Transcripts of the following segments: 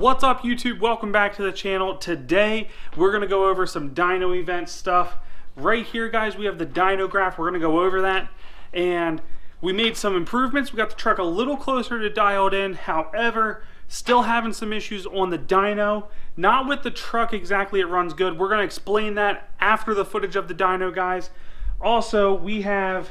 What's up YouTube? Welcome back to the channel. Today we're going to go over some dyno event stuff. Right here guys, we have the dyno graph. We're going to go over that, and we made some improvements. We got the truck a little closer to dialed in. However, still having some issues on the dyno. Not with the truck exactly, it runs good. We're going to explain that after the footage of the dyno, guys. Also, we have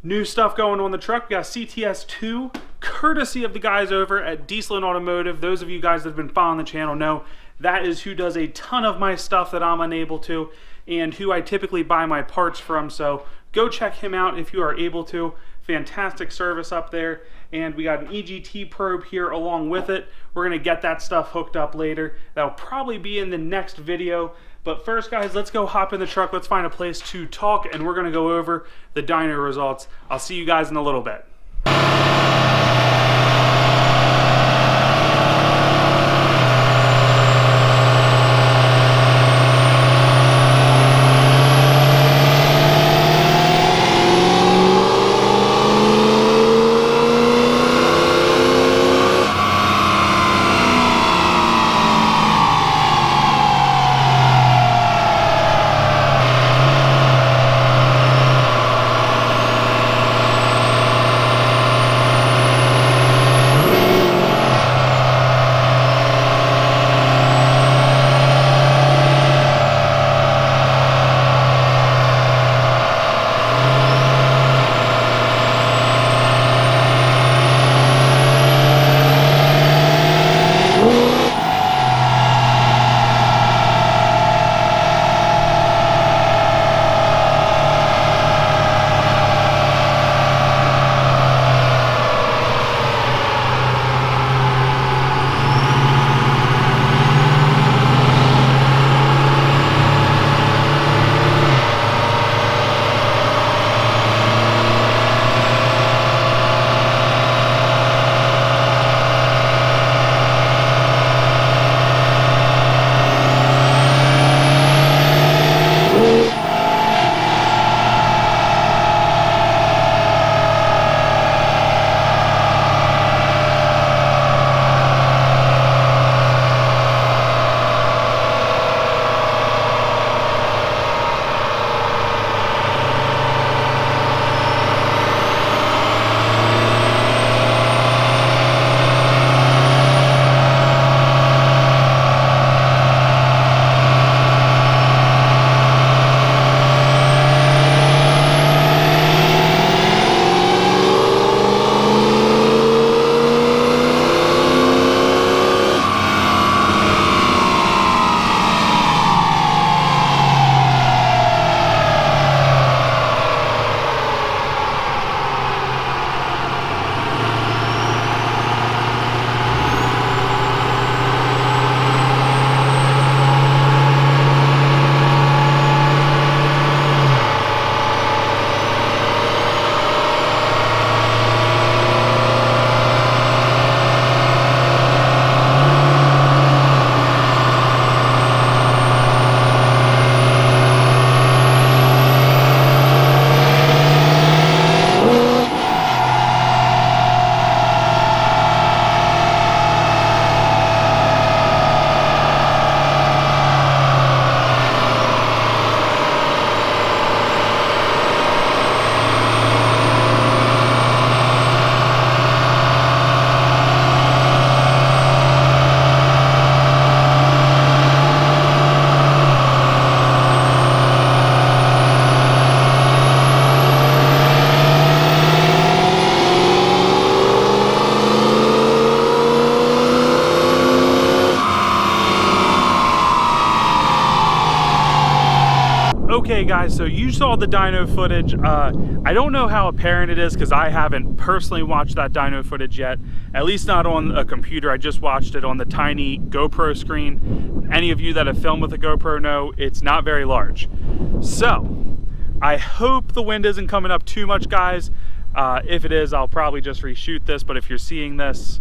new stuff going on the truck. We got CTS2, courtesy of the guys over at Diesel Automotive. Those of you guys that have been following the channel know that is who does a ton of my stuff that I'm unable to, and who I typically buy my parts from. So go check him out if you are able to. Fantastic service up there. And we got an EGT probe here along with it. We're gonna get that stuff hooked up later. That'll probably be in the next video. But first guys, let's go hop in the truck. Let's find a place to talk, and we're gonna go over the dyno results. I'll see you guys in a little bit. Okay guys, so you saw the dyno footage. I don't know how apparent it is because I haven't personally watched that dyno footage yet, at least not on a computer. I just watched it on the tiny GoPro screen. Any of you that have filmed with a GoPro know it's not very large. So I hope the wind isn't coming up too much, guys. If it is, I'll probably just reshoot this, but if you're seeing this,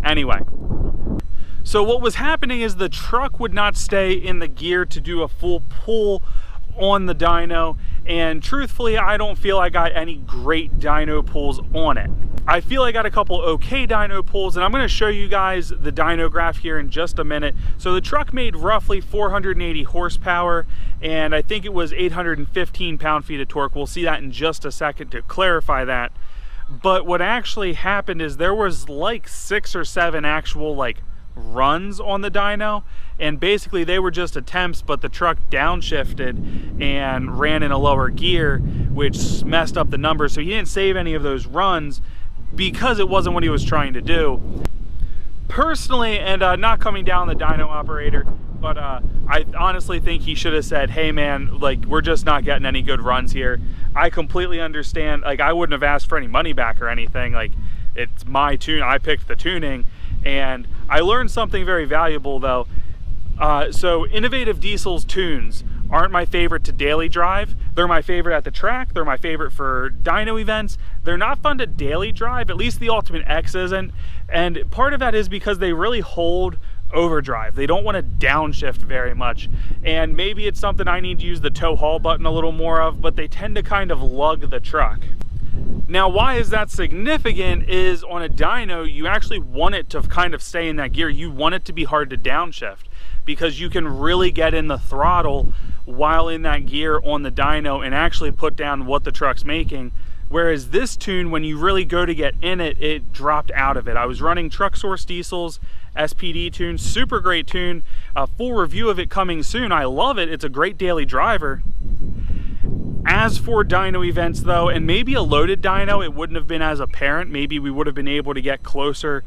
anyway. So what was happening is the truck would not stay in the gear to do a full pull on the dyno, and truthfully, I don't feel I got any great dyno pulls on it. I feel I got a couple okay dyno pulls, and I'm going to show you guys the dyno graph here in just a minute. So the truck made roughly 480 horsepower, and I think it was 815 pound-feet of torque. We'll see that in just a second to clarify that. But what actually happened is there was like 6 or 7 actual like runs on the dyno, and basically they were just attempts, but the truck downshifted and ran in a lower gear, which messed up the numbers. So he didn't save any of those runs because it wasn't what he was trying to do. Personally, and not coming down the dyno operator, but I honestly think he should have said, hey man, like, we're just not getting any good runs here. I completely understand, like, I wouldn't have asked for any money back or anything. Like, it's my tune, I picked the tuning. And I learned something very valuable though. So Innovative Diesel's tunes aren't my favorite to daily drive. They're my favorite at the track. They're my favorite for dyno events. They're not fun to daily drive, at least the Ultimate X isn't. And part of that is because they really hold overdrive. They don't want to downshift very much. And maybe it's something I need to use the tow haul button a little more of, but they tend to kind of lug the truck. Now, why is that significant is on a dyno, you actually want it to kind of stay in that gear. You want it to be hard to downshift because you can really get in the throttle while in that gear on the dyno and actually put down what the truck's making. Whereas this tune, when you really go to get in it, it dropped out of it. I was running Truck Source Diesel's SPD tune, super great tune. A full review of it coming soon. I love it. It's a great daily driver. As for dyno events though, and maybe a loaded dyno, it wouldn't have been as apparent. Maybe we would have been able to get closer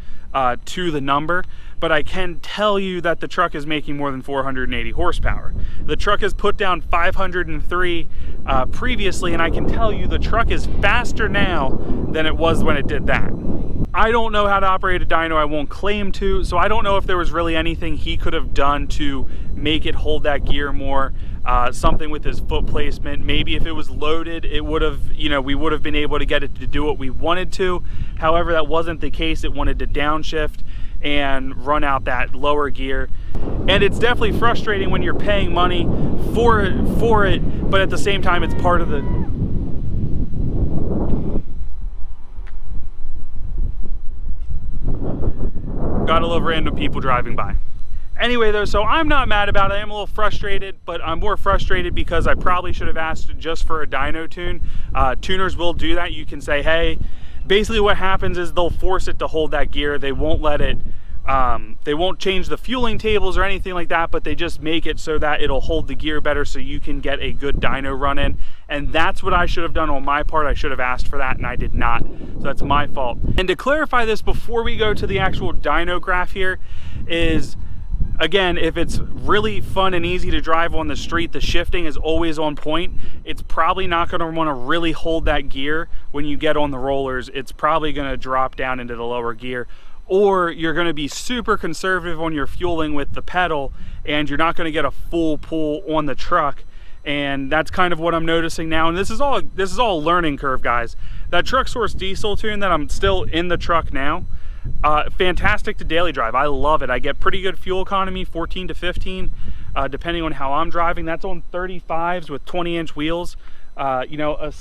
to the number, but I can tell you that the truck is making more than 480 horsepower. The truck has put down 503 previously, and I can tell you the truck is faster now than it was when it did that. I don't know how to operate a dyno, I won't claim to, so I don't know if there was really anything he could have done to make it hold that gear more. Something with his foot placement. Maybe if it was loaded, it would have, you know, we would have been able to get it to do what we wanted to. However, that wasn't the case. It wanted to downshift and run out that lower gear. And it's definitely frustrating when you're paying money for it, but at the same time, it's part of the... Got a little random people driving by. Anyway though, so I'm not mad about it. I'm a little frustrated, but I'm more frustrated because I probably should have asked just for a dyno tune. Tuners will do that. You can say, hey, basically what happens is they'll force it to hold that gear. They won't let it, they won't change the fueling tables or anything like that, but they just make it so that it'll hold the gear better so you can get a good dyno run in. And that's what I should have done on my part. I should have asked for that and I did not. So that's my fault. And to clarify this before we go to the actual dyno graph here is, again, if it's really fun and easy to drive on the street, the shifting is always on point. It's probably not going to want to really hold that gear when you get on the rollers. It's probably going to drop down into the lower gear. Or you're going to be super conservative on your fueling with the pedal and you're not going to get a full pull on the truck. And that's kind of what I'm noticing now. And this is all a learning curve, guys. That Truck Source Diesel tune that I'm still in the truck now, fantastic to daily drive. I love it. I get pretty good fuel economy, 14 to 15, depending on how I'm driving. That's on 35s with 20-inch wheels. You know,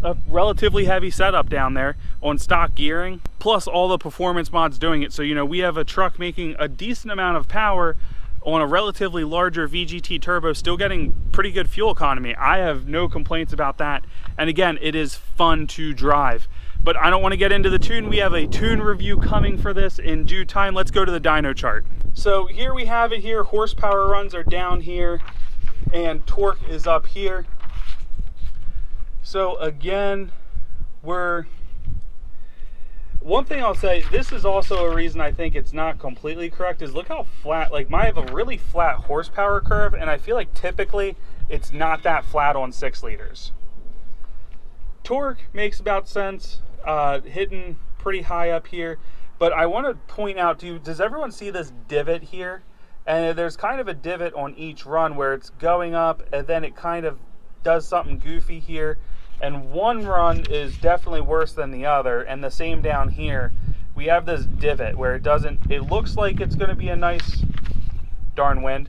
a relatively heavy setup down there on stock gearing, plus all the performance mods doing it. So, you know, we have a truck making a decent amount of power on a relatively larger VGT turbo, still getting pretty good fuel economy. I have no complaints about that. And again, it is fun to drive. But I don't want to get into the tune. We have a tune review coming for this in due time. Let's go to the dyno chart. So here we have it here. Horsepower runs are down here and torque is up here. So again, one thing I'll say, this is also a reason I think it's not completely correct, is look how flat, like I have a really flat horsepower curve, and I feel like typically it's not that flat on 6 liters. Torque makes about sense, hitting pretty high up here, but I want to point out to you, does everyone see this divot here? And there's kind of a divot on each run where it's going up and then it kind of does something goofy here. And one run is definitely worse than the other, and the same down here. We have this divot where it looks like it's going to be a nice, darn wind.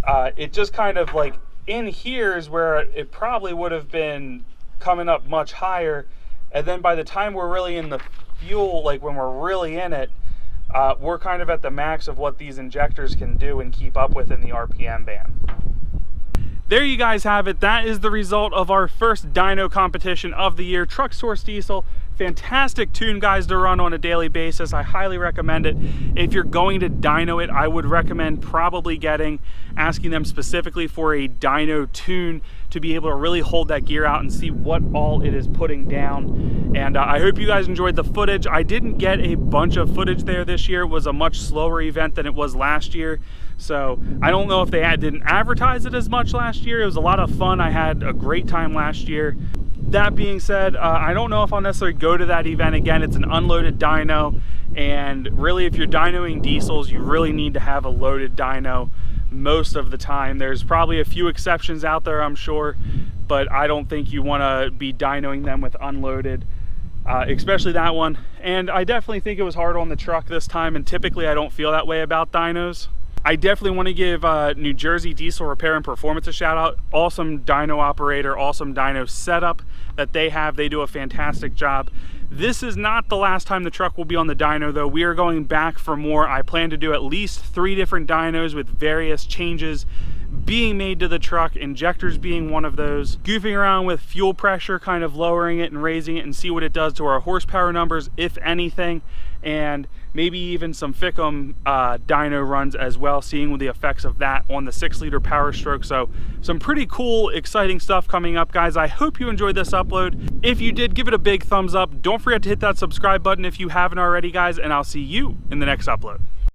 It just kind of like in here is where it probably would have been coming up much higher. And then by the time we're really in the fuel, like when we're really in it, we're kind of at the max of what these injectors can do and keep up with in the RPM band. There you guys have it. That is the result of our first dyno competition of the year. Truck Source Diesel. Fantastic tune, guys, to run on a daily basis. I highly recommend it. If you're going to dyno it, I would recommend probably asking them specifically for a dyno tune to be able to really hold that gear out and see what all it is putting down. And I hope you guys enjoyed the footage. I didn't get a bunch of footage there this year. It was a much slower event than it was last year. So I don't know if they didn't advertise it as much last year. It was a lot of fun. I had a great time last year. That being said, I don't know if I'll necessarily go to that event again. It's an unloaded dyno, and really if you're dynoing diesels, you really need to have a loaded dyno most of the time. There's probably a few exceptions out there, I'm sure, but I don't think you want to be dynoing them with unloaded, especially that one. And I definitely think it was hard on the truck this time, and typically I don't feel that way about dynos. I definitely want to give New Jersey Diesel Repair and Performance a shout out. Awesome dyno operator, awesome dyno setup that they have. They do a fantastic job. This is not the last time the truck will be on the dyno though. We are going back for more. I plan to do at least 3 different dynos with various changes being made to the truck, injectors being one of those, goofing around with fuel pressure, kind of lowering it and raising it and see what it does to our horsepower numbers, if anything, and maybe even some Fickum dyno runs as well, seeing the effects of that on the 6-liter Powerstroke. So some pretty cool, exciting stuff coming up, guys. I hope you enjoyed this upload. If you did, give it a big thumbs up. Don't forget to hit that subscribe button if you haven't already, guys, and I'll see you in the next upload.